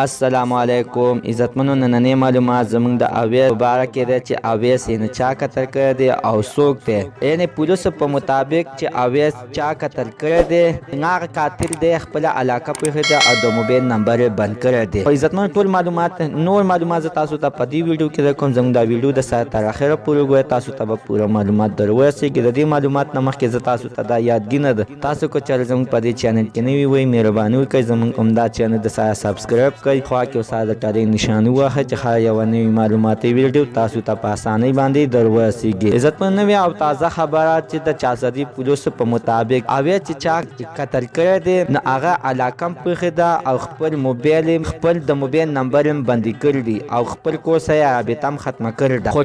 السلام علیکم عزتمنو. نننې معلومات زموږ د اویس په باره کې دی چې اویس یې چا قتل کړی دی او څوک دی. یعنې پولیسو په مطابق چې اویس چا قتل کړی دی، هغه قاتل دی خپله علاقه پرېښې ده او د موبایل نمبر یې بند کړی دی. عزتمنو ټول معلومات نور معلومات زه تاسو ته په دې ویډیو کې درکوم. زموږ دا ویډیو د سره تر اخره پورې وګورئ، تاسو ته به پوره معلومات در ورسېږي. د دې معلومات نه مخکې زه تاسو ته دا یادګي نه ده، تاسو که چېرې زموږ په دې چینل کې نوي وئ مهرباني وکړئ زموږ همدا چینل د سره سبسکرایب کړئ، خوا کې ورسره د ټالۍ نشاني ووهئ چې هر یوه نوې معلوماتي ویډیو تاسو ته په اسانۍ باندې در ورسېږي. عزتمن نوې او تازه خبره چې د چارسدي پولیسو په مطابق اویس چې چا قتل کړی دی، نو هغه علاقه هم پرېښې ده او خپل موبایل خپل د موبایل نمبر هم بندي کړی دی او خپل کور سره یې رابطه هم ختمه کړې ده. خو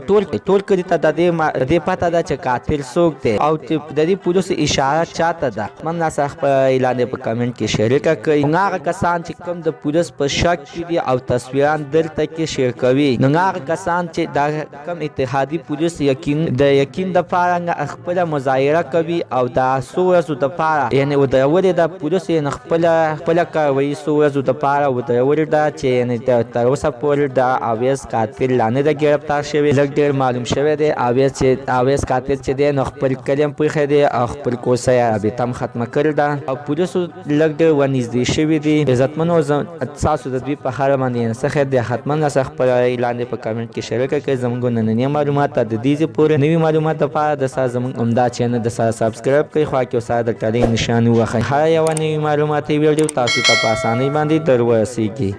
ټول کلي ته د دې پته ده چې قاتل څوک دی او د دې پولیسو اشاره چاته ده. من راسره خپل اعلان په کمنټ کې شریکه کړئ. هغه کسان چې کوم د پولیس په شک کې دي او تصویران دلته کې شیر کوي، نو هغه کسان چې دا کم اتحادي پولیس یقین دپاره خپله مظاهره کوي او دا څو ورځو دپاره یعنې ودرولې ده پولیس یې خپله کاروایي څو ورځو دپاره ودرولې ده چې یعنې تر اوسه پورې د اویس قاتل لا نه ده ګرفتار شوی. لږ ډېر معلوم شوی دی اویس قاتل چې دی نو خپل کلي هم پرېښی دی او خپل کور سره یې رابطه هم ختمه کړې ده او پولیسو لږ ډېر ورنږدې شوي دي. عزتمنو تاسو د دوی په اړه باندې څه خیر دی، حتما راسره خپل اعلان په کمنټ کې شریکه کړئ. زموږ ننني معلومات ته د دې پورې نوي معلومات لپاره د سره زموږ همدا چینل د سره سبسکرایب کړئ، خوا کې ورسره د ټالۍ نشاني ووهئ. هر یوه نوي معلوماتي ویډیو تاسو ته په اسانۍ باندې در ورسېږي.